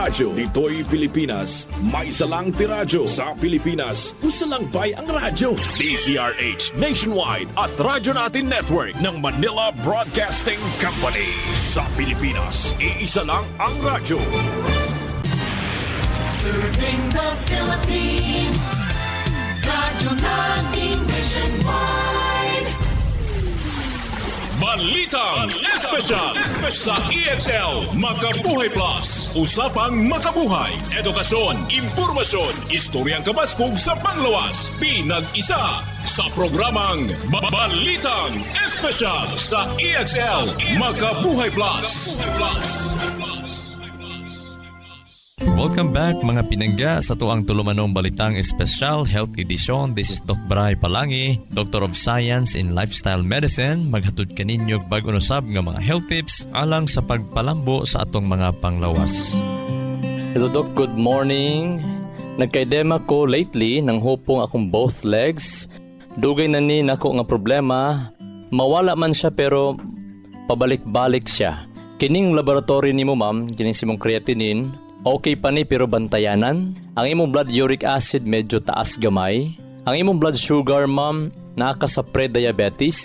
radyo. Dito'y Pilipinas, may isa lang tiradyo. Sa Pilipinas, usa lang bay ang radyo. DZRH Nationwide at Radyo Natin Network ng Manila Broadcasting Company. Sa Pilipinas, iisa lang ang radyo. Serving the Philippines, Radyo Natin Nationwide. Balitang Espesyal sa EXL Makabuhay Plus. Usapang makabuhay, edukasyon, impormasyon, istoryang kabaskog sa panglawas. Pinag-isa sa programang Balitang Espesyal sa EXL Makabuhay Plus. Welcome back mga pinangga sa tuang tulumanong Balitang Espesyal Health Edition. This is Doc Bray Palangi, Doctor of Science in Lifestyle Medicine. Maghatod kaninyo bag-o usab nga mga health tips alang sa pagpalambo sa atong mga panglawas. Hello Doc, good morning. Nagkaidema ko lately nang hupong akong both legs. Dugay na ni nako nga problema. Mawala man siya pero pabalik-balik siya. Kining laboratory nimo ma'am, kining simong creatinine, okay pa ni pero bantayanan. Ang imong blood uric acid medyo taas gamay. Ang imong blood sugar ma'am naka sa pre-diabetes.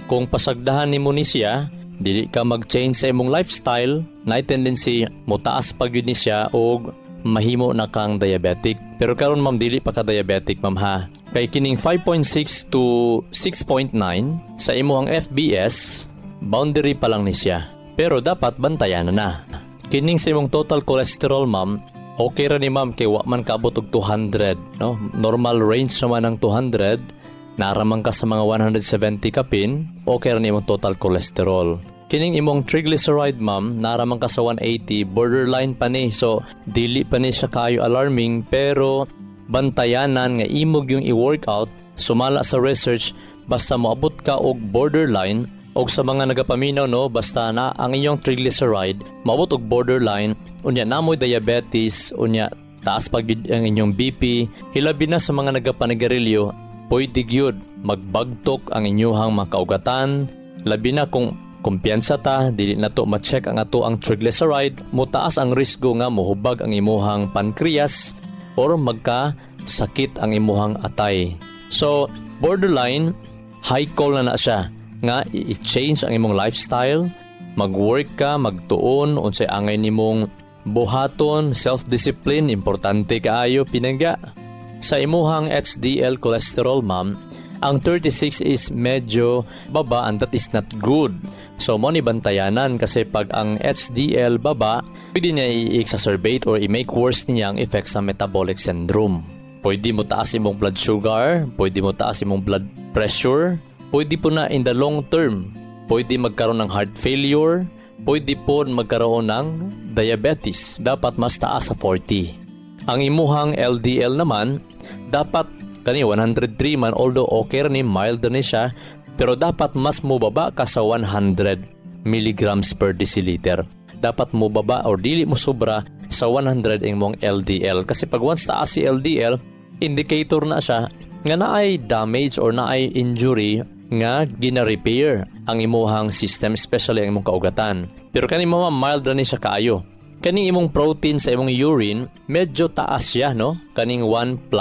Kung pasagdahan nimo ni siya, dili ka mag-change sa imong lifestyle, na tendency mo taas pag yun ni siya o mahimo na kang diabetic. Pero karon ma'am dili pa ka diabetic ma'am ha. Kay kining 5.6 to 6.9 sa imong FBS, boundary pa lang ni siya. Pero dapat bantayan na. Kining sa imong total cholesterol ma'am, okay ra ni ma'am kay wa man kaabot og 200, no? Normal range naman ang 200, naraman ka sa mga 170 kapin, okay ra ni imong total cholesterol. Kining imong triglyceride ma'am, naraman ka sa 180, borderline pa ni. So dili pa ni siya kayo alarming pero bantayanan nga imog yung i-workout. Sumala sa research, basta moabot ka og borderline o sa mga nagapaminaw no, basta na ang inyong triglyceride maabot og borderline, unya namoy diabetes, unya taas pag ang inyong BP, hilabi na sa mga nagapanigarilyo, pwede gyud magbagtok ang inyong makaugatan. Labi na kung kumpiyansa ta, dili na to ma-check ang ato ang triglyceride, mutaas ang risgo nga mohubag ang imuhang pancreas or magka-sakit ang imuhang atay. So, borderline, high call na siya nga i-change ang imong lifestyle, mag-work ka, magtuon, unsay angay nimong buhaton, self-discipline, importante kaayo pinangga. Sa imuhang HDL cholesterol ma'am, ang 36 is medyo baba and that is not good. So mo ni bantayanan kasi pag ang HDL baba, pwede niya i-exacerbate or i-make worse niya ang effect sa metabolic syndrome. Pwede mo taas imong blood sugar, pwede mo taas imong blood pressure, pwede po na in the long term, pwede magkaroon ng heart failure, pwede po magkaroon ng diabetes. Dapat mas taas sa 40. Ang imuhang LDL naman, dapat kani 103 man, although okay rin, mild na siya, pero dapat mas mubaba ka sa 100 milligrams per deciliter. Dapat mubaba or dili mo sobra sa 100 imong LDL. Kasi pag once taas si LDL, indicator na siya nga naay damage or naay injury nga gina-repair ang imuhang system, especially ang imong kaugatan. Pero kani mo mild ra ni siya kaayo. Kaning imong protein sa imong urine medyo taas siya, no? Kaning 1+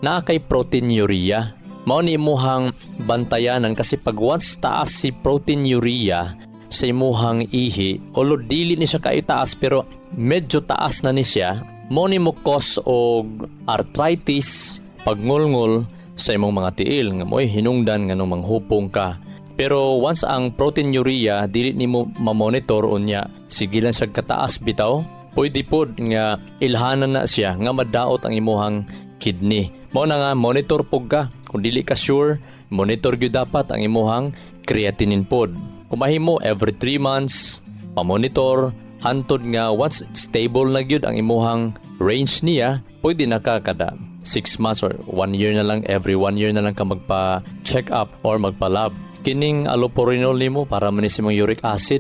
naa kay proteinuria. Mao ni imuhang bantayanan kasi pag once taas si proteinuria sa imuhang ihi, although dili ni siya kaayo taas pero medyo taas na ni siya, mao ni mo cause og arthritis, pagngulngol sa imong mga tiil nga mo'y hinungdan nga nung manghupong ka. Pero once ang proteinuria dili nimo ma-monitor unya, sigilan siya kataas bitaw, pwede pod nga ilhanan na siya nga madaot ang imuhang kidney. Mao na nga monitor pug ka. Kung dili ka sure, monitor gyud dapat ang imuhang creatinine pod. Kung mahimo every 3 months pa-monitor hantod nga once stable na gyud ang imuhang range niya, pwede na ka kada 6 months or 1 year na lang, every 1 year na lang ka magpa-check up or magpa-lab. Kining allopurinol nimo para manis imong uric acid.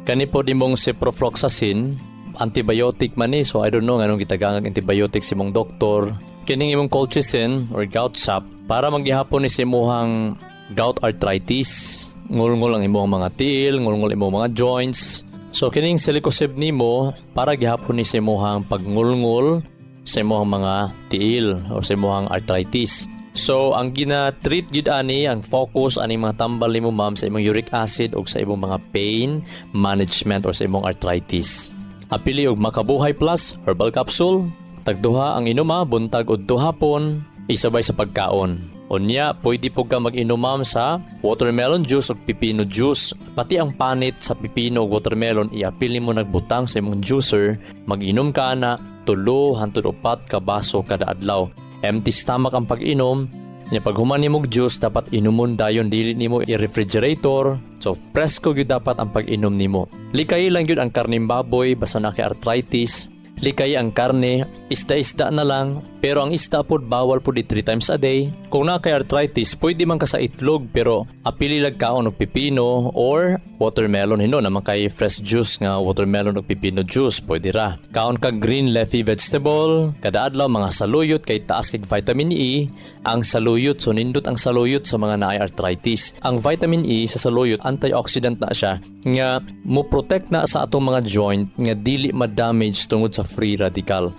Kani po dimong ciprofloxacin, antibiotic man ni, so I don't know anong gitagangang antibiotic si mong doktor. Kining imong colchicine or gout sap para maghihapon ni si imuhang gout arthritis. Ngulngol ang imong mga tiil, ngulngol imong mga joints. So kining silicosib nimo para gihapon ni sa imong pagngulngol sa imong mga tiil o sa imong arthritis. So ang gina-treat gyud ani, ang focus ani mga tambal nimo ma'am sa imong uric acid o sa imong mga pain management o sa imong arthritis. Apili og Makabuhay Plus Herbal Capsule, tagduha ang inuma buntag udto hapon, isabay sa pagkaon. Unya, pwede po ka mag-inom ma'am sa watermelon juice o pipino juice. Pati ang panit sa pipino o watermelon, iapili mo nagbutang sa imong juicer, mag-inom ka na 3-4 ka baso kada adlaw. Empty stomach ang pag-inom. Pag human nimog juice, dapat inumon dayon, dili nimo i-refrigerator. So, presko gyud dapat ang pag-inom nimo. Likay lang gyud ang karning baboy, basta na kay arthritis. Likay ang karne, isda-isda na lang, pero ang isda pod bawal pod 3 times a day. Kung na kay arthritis, pwede man ka sa itlog, pero apili lang kaon og pipino or watermelon. Hino naman kay fresh juice nga watermelon og pipino juice, pwede ra. Kaon ka green leafy vegetable, kada adlaw mga saluyot kay taas kay vitamin E. Ang saluyot, so nindot ang saluyot sa mga naay arthritis. Ang vitamin E sa saluyot, antioxidant na siya, nga mo protect na sa atong mga joint nga dili ma-damage tungod sa free radical.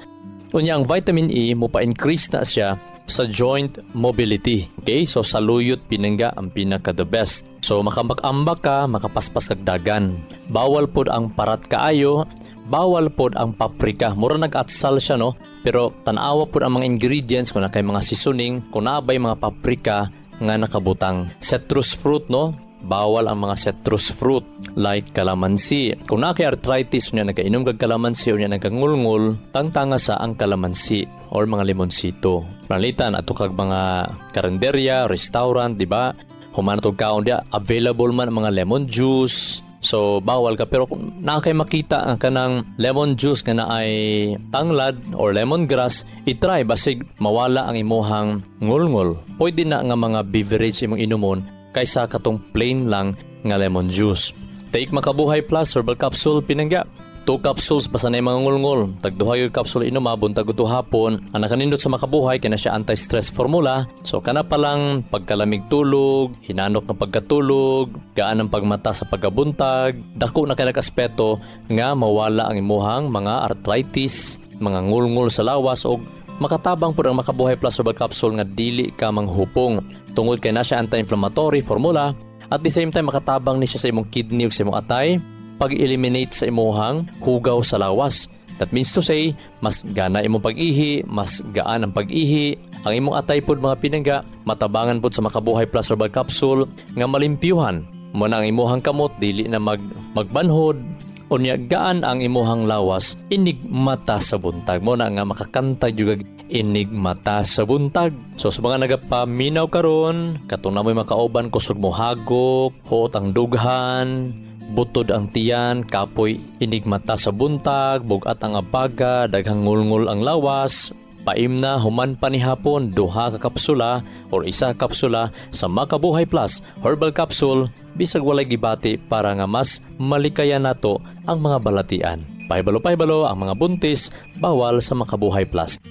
Unya ang vitamin E mo pa-increase na siya sa joint mobility. Okay? So saluyot pinangga ang pinaka the best. So makambak-ambak ka, makapaspas kag dagan. Bawal pod ang parat kaayo, bawal pod ang paprika. Mura nag-atsal siya no, pero tanawa pod ang mga ingredients kung na kay mga seasoning, kung naabay mga paprika nga nakabutang. Citrus fruit no, bawal ang mga citrus fruit like kalamansi. Kung na kay arthritis niya nagainom kag kalamansi o niya nagangulngul, tangtanga sa ang kalamansi or mga limonsito. Nalitan ato kag mga karinderya, restaurant, di ba? Human to kaon dia available man ang mga lemon juice. So bawal ka, pero kung nakay makita ang kanang lemon juice nga naay tanglad or lemongrass, i-try basig mawala ang imuhang ngulngul. Pwede na nga mga beverage imong inumon kaysa katong plain lang nga lemon juice. Take Makabuhay Plus Herbal Capsule pinangga. 2 capsules basta na mga ngulngul. Tagduha yung capsule inuma buntag uto hapon. Ang nakanindot sa Makabuhay kaya na siya anti-stress formula. So kana pa lang pagkalamig tulog, hinanok ng pagkatulog, gaan ang pagmata sa pagkabuntag, dako na kay nag-aspeto nga mawala ang imuhang mga arthritis, mga ngulngul sa lawas o makatabang po ang Makabuhay Plus Herbal Capsule nga dili ka manghupong. Tungod kay na siya anti-inflammatory formula at the same time makatabang ni siya sa imong kidney ug sa imong atay pag-eliminate sa imuhang hugaw sa lawas. That means to say, mas gana imong pag-ihi, mas gaan ang pag-ihi. Ang imong atay pod mga pinangga, matabangan pod sa Makabuhay Plus Herbal Capsule nga malimpyuhan. Muna ang imuhang kamot, dili na magbanhod. Unya gaan ang imuhang lawas, inigmata sa buntag. Muna nga makakanta jugag inigmata sa buntag. So sa mga nagapaminaw karon, katong namoy makauban kusog mo hagop, huot ang dughan, butod ang tiyan, kapoy inigmata sa buntag, bugat ang abaga, daghang ngulngul ang lawas, paim na human pa ni hapon 2 ka kapsula or 1 kapsula sa Makabuhay Plus Herbal Capsule, bisag walay gibati para nga mas malikayan nato ang mga balatian. Pahibalo-pahibalo ang mga buntis, bawal sa Makabuhay Plus.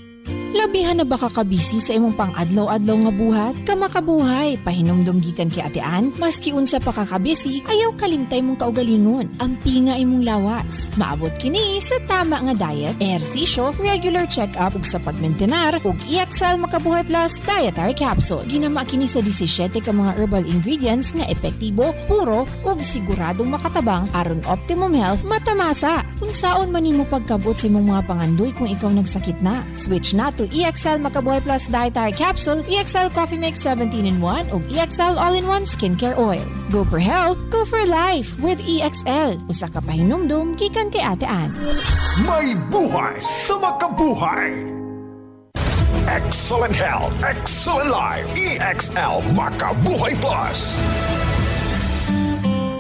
Labihan na ba kakabisi sa imong pang-adlaw-adlaw nga buhat? Kamakabuhay, pahinomdom gikan kay Ate Ann, maski unsa pa kakabisi, ayaw kalimtay mong kaugalingon. Ampi nga imong lawas. Maabot kini sa tama nga diet, ehersisyo, regular check-up ug sa pagmentenar ug EXL Makabuhay Plus Dietary Capsule. Ginama kini sa 17 ka mga herbal ingredients nga epektibo, puro ug siguradong makatabang aron optimum health matamasa. Unsaon man nimo pagkabot sa imong mga pangandoy kung ikaw nagsakit na? Switch na to EXL Makabuhay Plus Dietary Capsule, EXL Coffee Mix 17-in-1 ug EXL All-in-1 Skincare Oil. Go for health, go for life with EXL. Usa ka pahinumdum gikan kay Ate Ann. May buhay sa Makabuhay. Excellent health, excellent life. EXL Makabuhay Plus.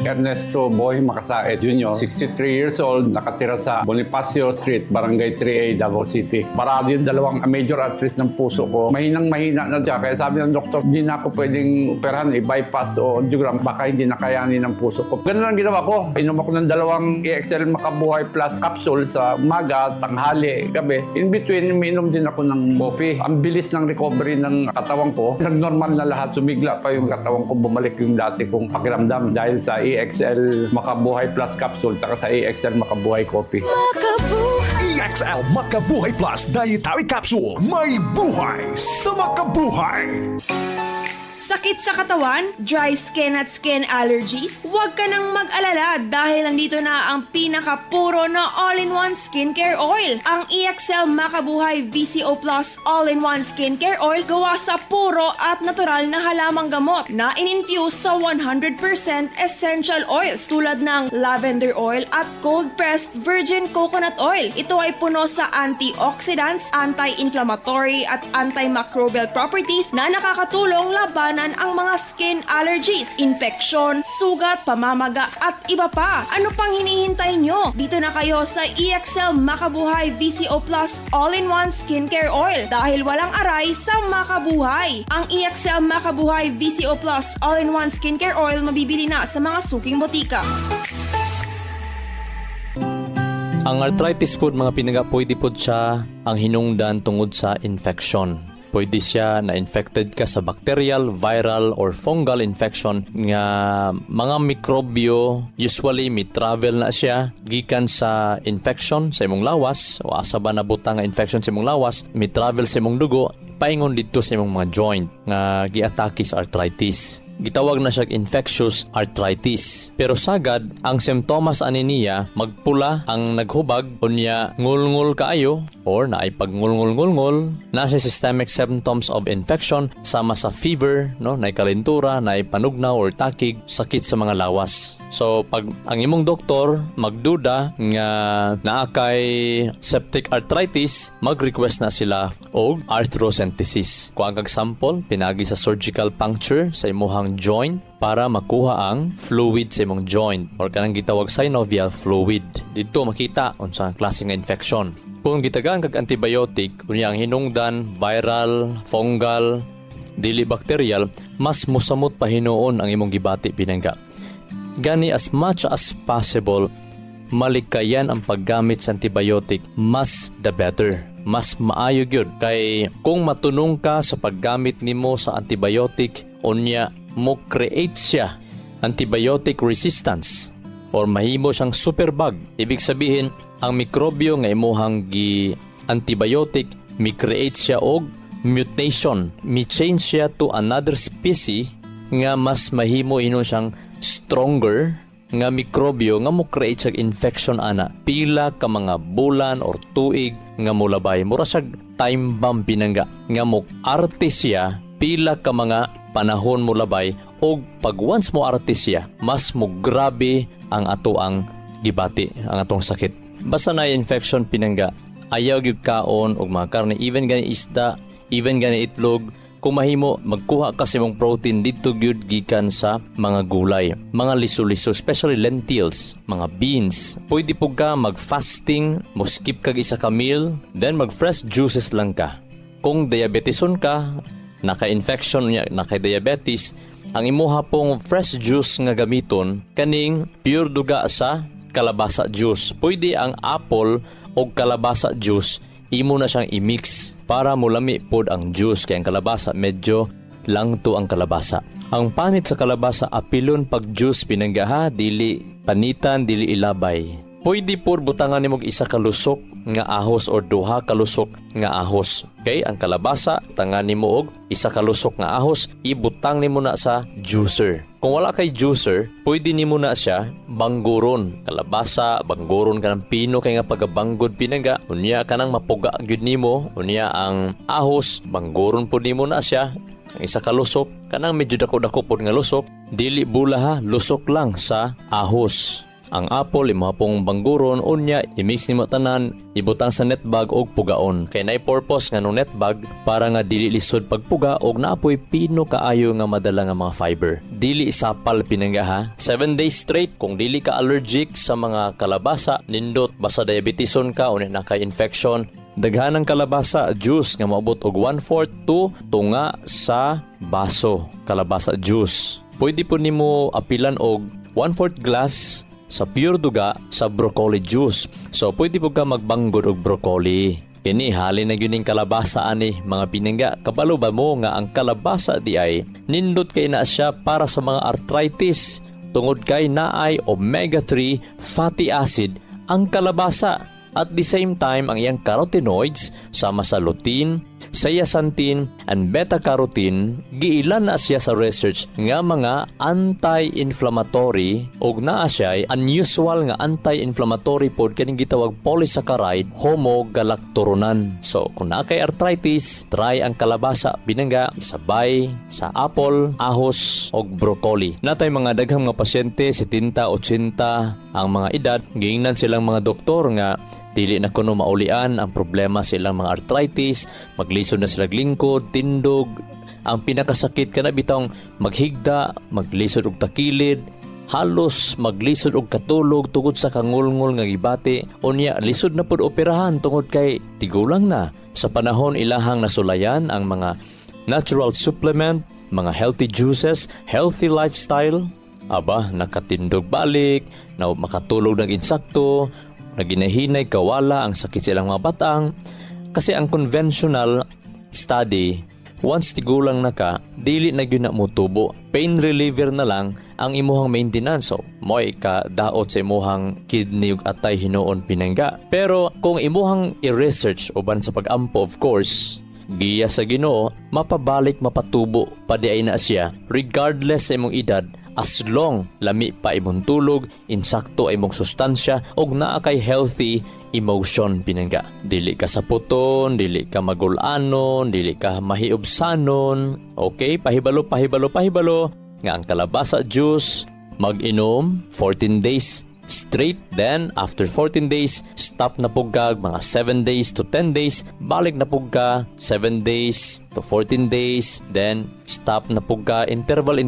Ernesto Boy Makasaet Jr., 63 years old, nakatira sa Bonifacio Street, Barangay 3A, Davao City. Parado yung 2 major arteries ng puso ko. Mahinang-mahina na siya. Kaya sabi ng doktor, hindi na ako pwedeng operahan, i-bypass o angiogram. Baka hindi na kayanin ng puso ko. Ganun ang ginawa ko. Inom ako ng 2 EXL Makabuhay Plus capsule sa umaga, tanghali, gabi. In between, umiinom din ako ng coffee. Ang bilis ng recovery ng katawan ko. Nag-normal na lahat. Sumigla pa yung katawan ko. Bumalik yung dati kong pakiramdam dahil sa EXL Makabuhay Plus Capsule saka sa EXL Makabuhay Coffee. EXL Makabuhay Plus Dietary Capsule. May buhay sa makabuhay. Sakit sa katawan, dry skin at skin allergies? Huwag ka nang mag-alala dahil nandito na ang pinakapuro na all-in-one skincare oil. Ang EXL Makabuhay VCO Plus all-in-one skincare oil gawa sa puro at natural na halamang gamot na in-infuse sa 100% essential oils tulad ng lavender oil at cold-pressed virgin coconut oil. Ito ay puno sa antioxidants, anti-inflammatory at antimicrobial properties na nakakatulong labanan ang mga skin allergies, infeksyon, sugat, pamamaga at iba pa. Ano pang hinihintay nyo? Dito na kayo sa EXL Makabuhay VCO Plus All-in-One Skincare Oil dahil walang aray sa makabuhay. Ang EXL Makabuhay VCO Plus All-in-One Skincare Oil mabibili na sa mga suking botika. Ang arthritis po mga pinaga, pwede po siya ang hinungdan tungod sa infection. Pwede siya na infected ka sa bacterial, viral, or fungal infection nga mga mikrobyo. Usually, may travel na siya gikan sa infection sa imong lawas o asa ba nabutang nga infection sa imong lawas, may travel sa imong dugo, paingon dito sa imong mga joint nga giatake sa arthritis. Gitawag na siya infectious arthritis. Pero sagad, ang simptomas ani niya, magpula ang naghubag, unya ngulngul kaayo, or naay pagngulngul-ngulngul, nasa systemic symptoms of infection, sama sa fever, no, naay kalentura, naay panugnaw or takig, sakit sa mga lawas. So, pag ang imong doktor magduda nga naa kay septic arthritis, mag-request na sila og arthrocentesis. Kung ang sample, pinagi sa surgical puncture sa imuhang joint para makuha ang fluid sa imong joint or kanang gitawag synovial fluid. Dito makita unsang klase nga infection. Kung gitagaan kag antibiotic, unya ang hinungdan viral, fungal, dili bacterial, mas musamot pa hinuon ang imong gibati pinangga. Gani as much as possible, malikayan ang paggamit sa antibiotic, mas the better. Mas maayo gyud kay kung matunong ka sa paggamit nimo sa antibiotic, unya mo create siya antibiotic resistance or mahimo siyang superbug. Ibig sabihin, ang mikrobyo nga imuhang gi-antibiotic, mi-create siya og mutation. Mi-change siya to another species nga mas mahimo inon siyang stronger nga mikrobyo nga mo create siya infection ana. Pila ka mga bulan or tuig nga mulabay. Mura siya time bomb pinangga nga mo arte siya pila ka mga panahon mo labay o pag once mo artisya, mas mo grabe ang ato ang gibati, ang atong sakit. Basta na infection pinangga, ayaw gyud kaon og mga karne, even gani isda, even gani itlog, kung mahimo magkuha ka sa imong protein dito gyud gikan sa mga gulay, mga liso-liso, especially lentils, mga beans. Pwede po ka mag-fasting, mo skip kag isa ka meal, then mag-fresh juices lang ka. Kung diabeteson ka, naka-infection niya, naka-diabetes, ang imuha pong fresh juice nga gamiton, kaning pure duga sa kalabasa juice. Pwede ang apple o kalabasa juice, imo na siyang i-mix para mulami pod ang juice. Kaya ang kalabasa, medyo langto ang kalabasa. Ang panit sa kalabasa, apilon pag juice pinanggaha, dili panitan, dili ilabay. Pwede po butangan ni mong isa kalusok nga ahos or duha kalusok nga ahos. Okay, ang kalabasa, tangan ni mo og isa kalusok nga ahos, ibutang ni mo na sa juicer. Kung wala kay juicer, pwede ni mo na siya bangguron. Kalabasa, bangguron ka ng pino kay nga pagabanggod pinangga. Unya ka nang mapuga gyud nimo. Unya ang ahos, bangguron po ni mo na siya. Ang isa kalusok, kanang medyo dako-dako po nga lusok, dili bula ha, lusok lang sa ahos. Ang apple, imo pong bangguron, unya, i-mix nimo tanan, ibutang sa netbag og pugaon. Kay naay purpose nga nung netbag para nga dili lisod pagpuga og naapoy pino kaayo nga madala nga mga fiber. Dili isapal pinangga ha. 7 days straight kung dili ka allergic sa mga kalabasa, nindot basta diabeteson ka o naka-infection. Daghanang kalabasa juice nga maabot og 1/4 to tunga sa baso kalabasa juice. Pwede po nimo apilan og 1/4 glass sa pure duga sa broccoli juice. So, pwede po ka magbanggod og broccoli. Kini, halin na yun yung kalabasa ani, mga pinangga. Kabalo ba mo nga ang kalabasa di ay nindot kay na siya para sa mga arthritis tungod kay naay omega-3 fatty acid ang kalabasa. At the same time, ang iyang carotenoids sama sa lutein, zeaxanthin, and beta-carotene giilan na siya sa research nga mga anti-inflammatory o naa siya ay unusual nga anti-inflammatory pod kaning gitawag polysaccharide homogalacturonan. So kung naa kay arthritis, try ang kalabasa, binangga, isabay sa apple, ahos o broccoli. Natay mga daghang mga pasyente 70-80 ang mga edad, giingnan silang mga doktor nga dili na kuno maulian ang problema sa ilang mga arthritis, maglisod na sila lingkod, tindog. Ang pinakasakit ka na bitong maghigda, maglisod og takilid, halos maglisod og katulog tungod sa kangulngol nga gibati. Unya lisod na pud operahan tungod kay tigulang na. Sa panahon ilahang nasulayan ang mga natural supplement, mga healthy juices, healthy lifestyle, aba nakatindog balik, na makatulog ng insakto, naginahinay kawala ang sakit silang mga batang. Kasi ang conventional study, once tigulang na ka, dili na yun na mutubo. Pain reliever na lang ang imuhang maintenance. So, mo'y daot sa imuhang kidney ug atay hinuon pinangga. Pero kung imuhang i-research uban sa pag-ampo, of course, giya sa Ginoo, mapabalik mapatubo padi ay na siya regardless sa imong edad. As long lami pa imong tulog, insakto imong sustansya og naa kay healthy emotion pinangga. Dili ka saputon, dili ka magulanon, dili ka mahiubsanon. Okay, pahibalo nga ang kalabasa juice mag-inom 14 days straight. Then after 14 days stop na pugkag, mga 7 days to 10 days balik na pugka, 7 days to 14 days, then stop na pugka, interval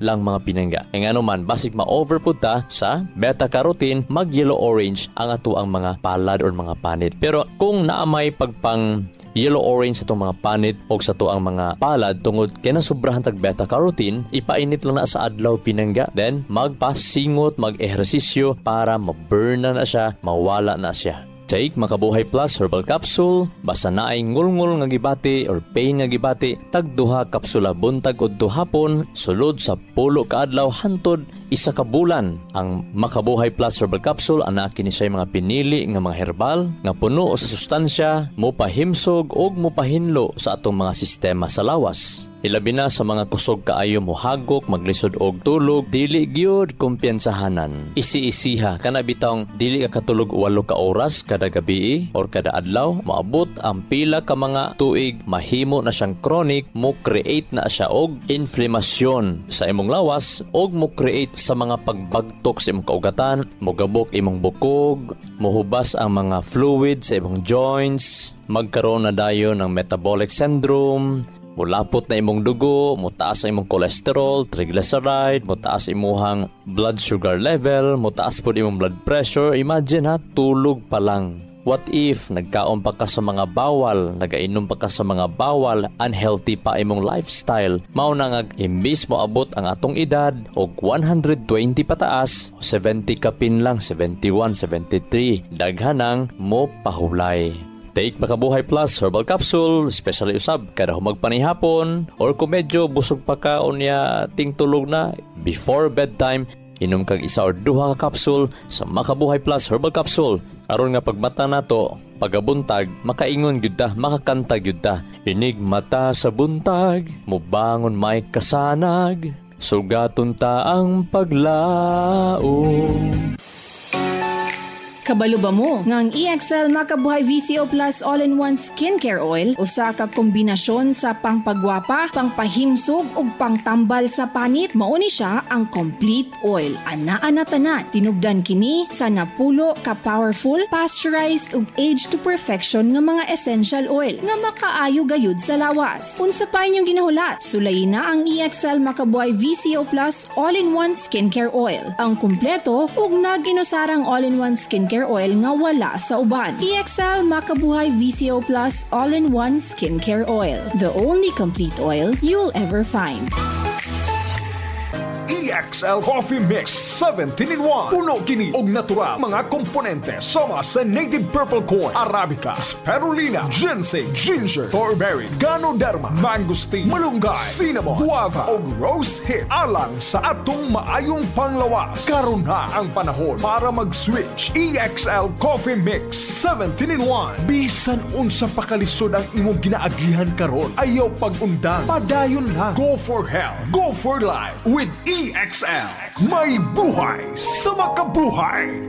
lang mga pinangga. Kaya nga naman basig ma-overput ta sa beta-carotene, mag yellow orange ang ato ang mga palad or mga panit. Pero kung naamay pagpang yellow orange sa itong mga panit o sa ito ang mga palad tungod kaya nasubrahan tag beta-carotene, ipainit lang na sa adlaw pinangga. Then magpasingot, mag-ehersisyo para ma-burn na siya, mawala na siya. Take Makabuhay Plus Herbal Capsule, basta naay ngulngul nga gibati or pain nga gibati, tag duha kapsula buntag o duhapon, sulod sa 10 ka adlaw hantod 1 ka bulan. Ang Makabuhay Plus Herbal Capsule ana kini siya mga pinili nga mga herbal nga puno sa sustansya, mopahimsog og mopahinlo sa atong mga sistema sa lawas. Ilabi na sa mga kusog kaayo mohagok, maglisod og tulog, dili gyud kumpiyansahanan. Isi-isiha kana bitong dili ka katulog 8 ka oras kada gabi or kada adlaw, maabot ang pila ka mga tuig, mahimo na siyang chronic, mo create na siya og inflammation sa imong lawas og mo create sa mga pagbagtok sa imong kaugatan, mogabok imong bukog, mohubas ang mga fluid sa imong joints, magkaroon na dayon ng metabolic syndrome, mulapot na imong dugo, mutaas ang imong cholesterol, triglyceride, mutaas imuhang blood sugar level, mutaas po imong blood pressure. Imagine ha, tulog pa lang. What if nagkaon pa ka sa mga bawal, nagainom pa ka sa mga bawal, unhealthy pa imong lifestyle? Mao na nga imbis mo abot ang atong edad og 120 pataas, 70 kapin lang, 71, 73, daghanang mo pahulay. Take Makabuhay Plus Herbal Capsule, especially usab kada humag panihapon or kung medyo busog pa ka unya ting tulog na, before bedtime inom kag 1 or 2 ka capsule sa Makabuhay Plus Herbal Capsule. Aron nga pagmata nato, pagabuntag, makaingon gyud ta, makakanta gyud ta. Inig mata sa buntag, mubangon may kasanag, sugaton ta ang paglaom. Kabalo ba mo nga ang EXL Makabuhay VCO Plus All-in-One Skincare Oil usa ka kombinasyon sa pangpagwapa, pangpahimsog ug pangtambal sa panit? Mauni siya ang complete oil. Ana-ana tanan, tinubdan kini sa napulo ka powerful, pasteurized ug aged to perfection nga mga essential oil nga makaayo gayud sa lawas. Unsa pa inyong ginahulat? Sulayin na ang EXL Makabuhay VCO Plus All-in-One Skincare Oil. Ang kumpleto ug naginusarang all-in-one skincare oil nga wala sa uban. EXL Makabuhay VCO Plus All-in-One Skincare Oil. The only complete oil you'll ever find. EXL Coffee Mix 17-in-1. Puno kini og natural mga komponente sama sa native purple corn, arabica, spirulina, ginseng, ginger, thornberry, ganoderma, mangosteen, malunggay, cinnamon, guava ug rose hip alang sa atong maayong panglawas. Karon na ang panahon para mag-switch. EXL Coffee Mix 17-in-1. Bisan unsa pa kalisod ang imong ginaagihan karon, ayaw pag-undang, padayon lang. Go for health, go for life with EXL. May buhay sa makabuhay.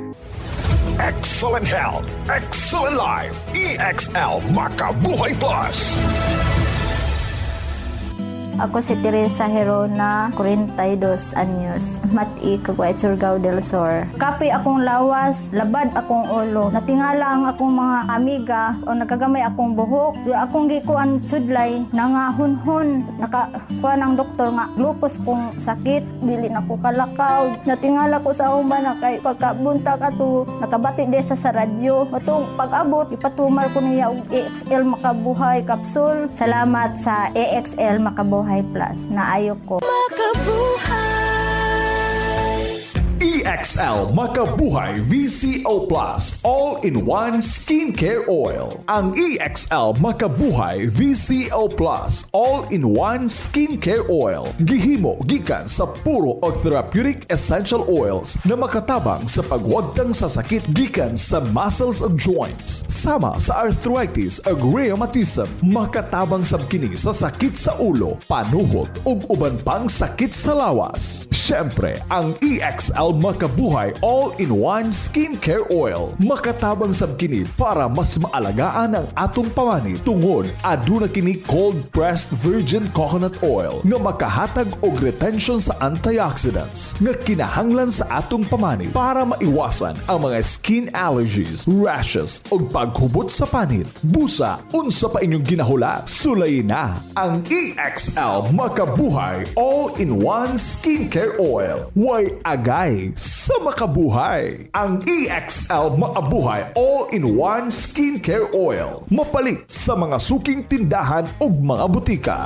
Excellent health, excellent life. EXL Makabuhay Plus. Ako si Teresa Herona, 42 anyos, Mati, Caguay, Surigao del Sur. Kapi akong lawas, labad akong ulo. Natingala ang akong mga amiga o nakagamay akong buhok. Yung akong gikuan sudlay, nangahunhon. Nakakuha ng doktor nga, lupus kong sakit, dili na ko kalakaw. Natingala ko sa umba na kay pagkabuntag ato, nakabati desa sa radyo. Matong pag-abot, ipatumar ko niya og EXL Makabuhay Capsule. Salamat sa EXL Makabuhay Plus na ayok ko. EXL Makabuhay VCO Plus All-in-One Skincare Oil. Ang EXL Makabuhay VCO Plus All-in-One Skincare Oil gihimo gikan sa puro og therapeutic essential oils na makatabang sa pagwagtang sa sakit gikan sa muscles ug joints, sama sa arthritis ug rheumatism, makatabang sab kini sa sakit sa ulo, panuhot ug uban pang sakit sa lawas. Syempre, ang EXL Makabuhay All-in-One Skincare Oil makatabang sab kini para mas maalagaan ang atong pamani tungod aduna kini cold pressed virgin coconut oil nga makahatag og retention sa antioxidants nga kinahanglan sa atong pamani para maiwasan ang mga skin allergies, rashes ug paghubot sa panit. Busa, unsa pa inyong ginahula? Sulay na ang EXL Makabuhay All-in-One Skincare Oil. Way agay sa makabuhay. Ang EXL Makabuhay All-in-One Skincare Oil. Mapalit sa mga suking tindahan ug mga butika.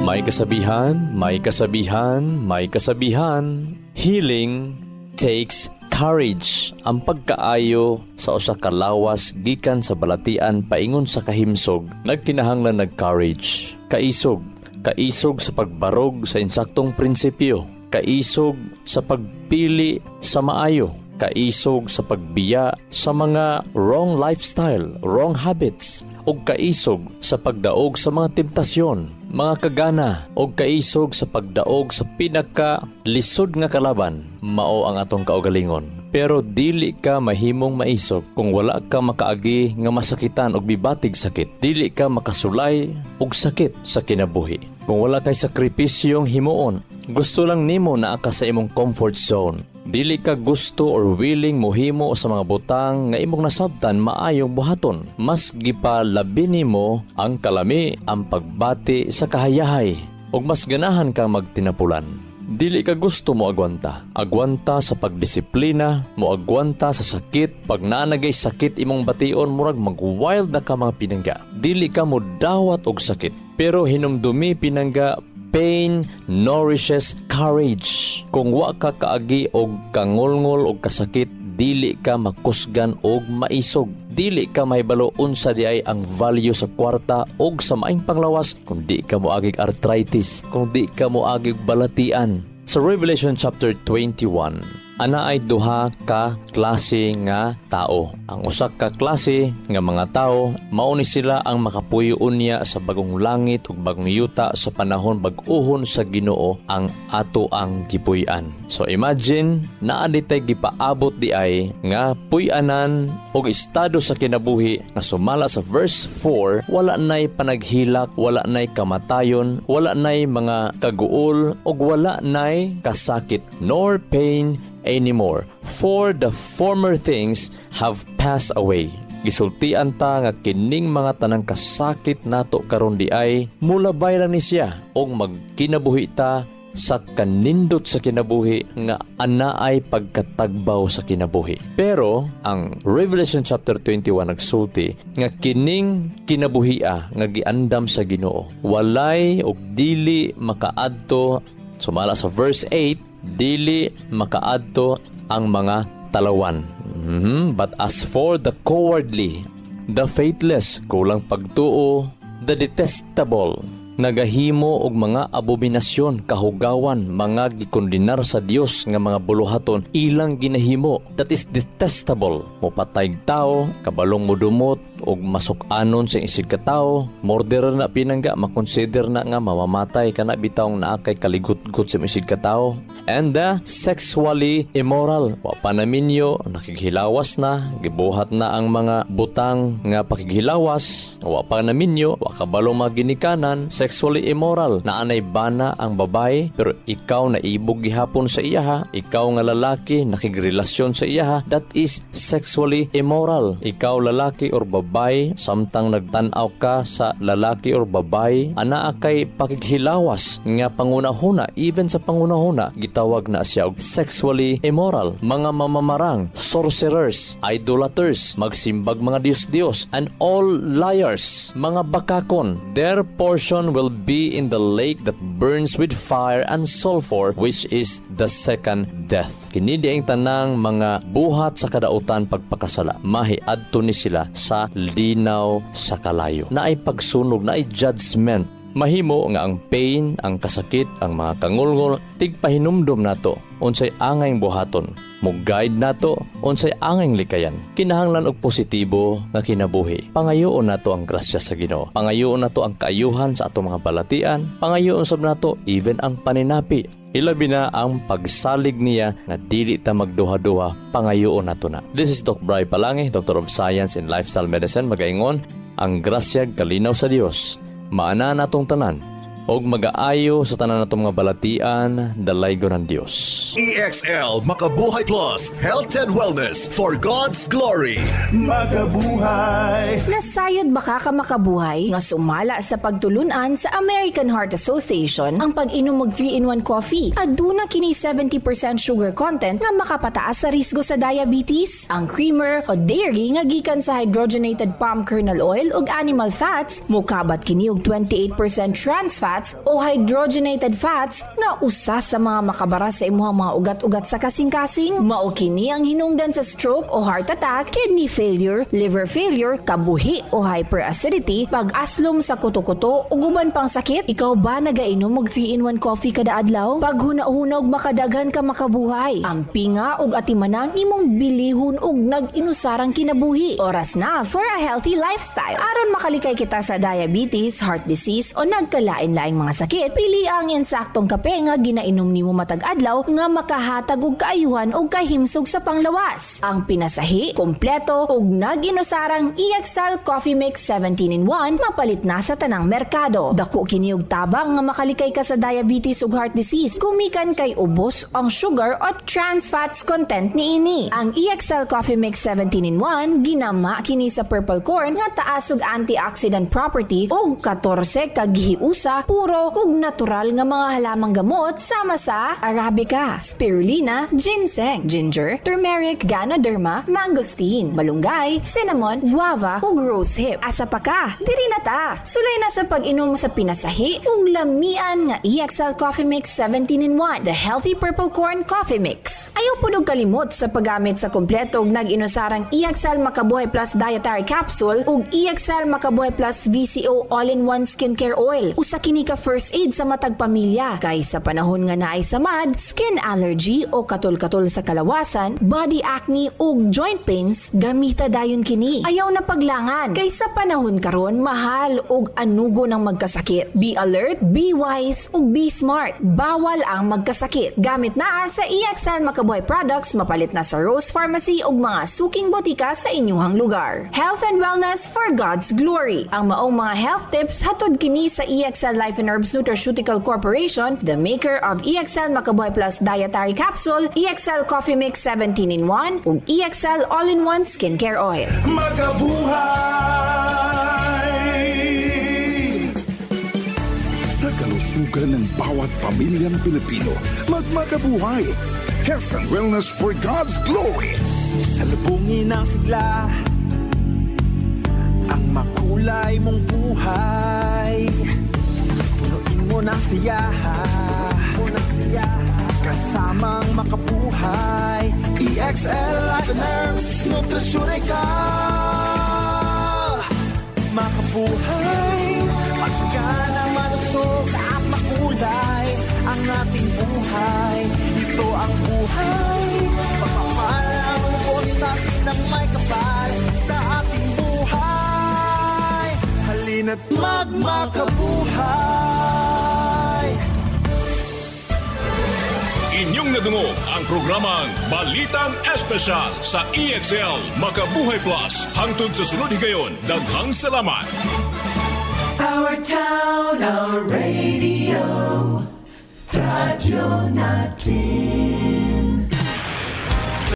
May kasabihan, may kasabihan, may kasabihan. Healing takes courage. Ang pagkaayo sa usa ka lawas gikan sa balatian paingon sa kahimsog, nagkinahanglan nag-courage. Kaisog sa pagbarog sa insaktong prinsipyo. Kaisog sa pagpili sa maayo. Kaisog sa pagbiya sa mga wrong lifestyle, wrong habits. O kaisog sa pagdaog sa mga temptasyon, mga kagana. O kaisog sa pagdaog sa pinaka-lisod nga kalaban. Mao ang atong kaugalingon. Pero dili ka mahimong maisog kung wala ka makaagi nga masakitan og bibatig sakit. Dili ka makasulay og sakit sa kinabuhi. Kung wala kay sakripisyong himuon, gusto lang nimo naa ka sa imong comfort zone. Dili ka gusto or willing mohimo sa mga butang nga imong nasabtan maayong buhaton. Mas gipalabi nimo ang kalami, ang pagbati sa kahayahay, ug mas ganahan kang magtinapulan. Dili ka gusto mo agwanta. Agwanta sa pagdisiplina, mo agwanta sa sakit. Pag naanagay sakit imong bation, murag mag-wild na ka mga pinangga. Dili ka mo dawat og sakit. Pero hinumdumi pinangga, pain nourishes courage. Kung wa ka kaagi og kangolngol og kasakit, dili ka makusgan og maisog. Dili ka mahibalo unsa di ay ang value sa kwarta og sa maing panglawas kung di ka moagig arthritis, kung di ka moagig balatian. Sa Revelation chapter 21, ana ay duha ka klase nga tao. Ang usa ka klase nga mga tao, mao ni sila ang makapuyo unya sa bagong langit ug bagong yuta sa panahon bag-ohon sa Ginoo ang ato ang gipuy-an. So imagine, naa ditay gipaabot di ay nga puy-anan og estado sa kinabuhi nga sumala sa verse 4, wala nay panaghilak, wala nay kamatayon, wala nay mga kaguol ug wala nay kasakit nor pain anymore, for the former things have passed away. Gisultian ta nga kining mga tanang kasakit nato karon di ay mulabay lang ni siya og magkinabuhi ta sa kanindot sa kinabuhi nga ana ay pagkatagbaw sa kinabuhi. Pero ang Revelation chapter 21 nagsulti nga kining kinabuhia nga giandam sa Ginoo walay og dili makaadto, sumala sa verse 8, dili makaadto ang mga talawan. But as for the cowardly, the faithless, kulang pagtuo, the detestable, nagahimo og mga abominasyon, kahugawan, mga gikondenar sa Dios nga mga buluhaton, ilang ginahimo, that is detestable. Mopatay tao, kabalong modumot, og masuk-anon sa isig katao, murderer na pinangga, makonsider na nga mamamatay ka na bitawng naa kay kaligut-gut sa isig katao. And the sexually immoral, wapanaminyo, nakighilawas na, gibuhat na ang mga butang nga pakighilawas, wapanaminyo, wakabalong mga ginikanan, sexually immoral, naanay bana ang babae, pero ikaw na ibog gihapon sa iyaha, ikaw nga lalaki, nakigrelasyon sa iyaha, that is sexually immoral. Ikaw lalaki or babae, samtang nagtanaw ka sa lalaki or babae, anaa kay pakighilawas nga pangunahuna, even sa pangunahuna, gitawag na siya og sexually immoral. Mga mamamarang, sorcerers, idolaters, magsimbag mga Diyos-Diyos, and all liars, mga bakakon, their portion will be in the lake that burns with fire and sulfur, which is the second death. Kini diang tanang mga buhat sa kadautan pagpakasala, mahiadto ni sila sa linaw sa kalayo. Naay pagsunog, naay judgment. Mahimo nga ang pain, ang kasakit, ang mga kangulngol, tigpahinumdom nato unsay angay buhaton. Mo-guide nato unsay angay likayan. Kinahanglan og positibo nga kinabuhi. Pangayoon nato ang grasya sa Ginoo. Pangayoon nato ang kaayuhan sa atong mga balatian. Pangayoon sab nato even ang paninapi. Ilabi na ang pagsalig niya nga dili ta magduha-duha, pangayoon nato na. This is Doc Bry Palangi, Doctor of Science in Lifestyle Medicine. Magaingon, ang grasya kalinaw sa Dios. Maana natong tanan og mag-aayo sa tanan natong mga balatian, dalaygon ng Dios. EXL Makabuhay Plus, Health and Wellness for God's Glory. Makabuhay. Nasayod baka ka makabuhay nga sumala sa pagtulunan sa American Heart Association ang pag-inom og 3-in-1 coffee. Aduna kini 70% sugar content nga makapataas sa risgo sa diabetes. Ang creamer o dairy nga gikan sa hydrogenated palm kernel oil ug animal fats, mukabat kini og 28% trans fats o hydrogenated fats nga usa sa mga makabara sa imuhang mga ugat-ugat sa kasing-kasing. Mao kini ang hinungdan sa stroke o heart attack, kidney failure, liver failure, kabuhi o hyperacidity, pag-aslom sa kuto-kuto ug uban pang sakit. Ikaw ba nagainom og 3-in-1 coffee kada adlaw? Pag huna-huna og makadaghan ka makabuhay. Ang pinga ug atimanang imong bilihon ug nag-inusarang kinabuhi. Oras na for a healthy lifestyle. Aron makalikay kita sa diabetes, heart disease o nagkalain-laing mga sakit, pili ang insaktong kape nga ginainom nimo matag adlaw nga makahatag og kaayuhan og kahimsog sa panglawas. Ang pinasahi, kompleto ug nag-inusarang EXL Coffee Mix 17-in-1 mapalit na sa tanang merkado. Dako kini og tabang nga makalikay ka sa diabetes ug heart disease gumikan kay ubos ang sugar o trans fats content niini. Ang EXL Coffee Mix 17-in-1 ginama kini sa purple corn nga taas og antioxidant property ug 14 ka gihiusa puro ug natural nga mga halamang gamot sama sa arabica, spirulina, ginseng, ginger, turmeric, ganoderma, mangosteen, malunggay, cinnamon, guava ug rosehip. Asa pa ka? Diri na ta. Sulay na sa pag-inom sa pinasahi ug lamian nga EXL Coffee Mix 17-in-1, the healthy purple corn coffee mix. Ayaw pud og kalimot sa paggamit sa kompleto ug nag-inusarang EXL Makabuhay Plus Dietary Capsule ug EXL Makabuhay Plus VCO All-in-One Skincare Oil. Usa kini ka first aid sa matag pamilya kay sa panahon nga naay samad, skin allergy o katol-katol sa kalawasan, body acne ug joint pains, gamita dayon kini. Ayaw na paglangan kay sa panahon karon mahal ug anugo ng magkasakit. Be alert, be wise ug be smart. Bawal ang magkasakit. Gamit na sa EXL Makabuhay products, mapalit na sa Rose Pharmacy ug mga suking botika sa inyong lugar. Health and wellness for God's glory. Ang maong mga health tips hatod kini sa EXL Life and Herbs Nutraceutical Corporation, the maker of EXL Makabuhay Plus Dietary Capsule, EXL Coffee Mix 17-in-1 ug EXL All-in-One Skincare Oil. Makabuhay! Sa kalusugan kalusugan ng bawat pamilyang Pilipino. Magmakabuhay! Health and wellness for God's glory! Salubungin ang sigla, ang makulay mong buhay. Punuin mo ng siyaha, kasamang makabuhay. EXL Life and Herbs Nutriceutical. Makabuhay, masagana, malusog at makulay ang ating buhay. Ito ang buhay, pagpapalang lubos sa atin ang may kapal sa ating buhay. Halina't magmakabuhay. Inyong nadungog ang programang Balitang Espesyal sa EXL Makabuhay Plus. Hangtod sa sunod higayon, daghang salamat! Our town, our radio, radyo natin.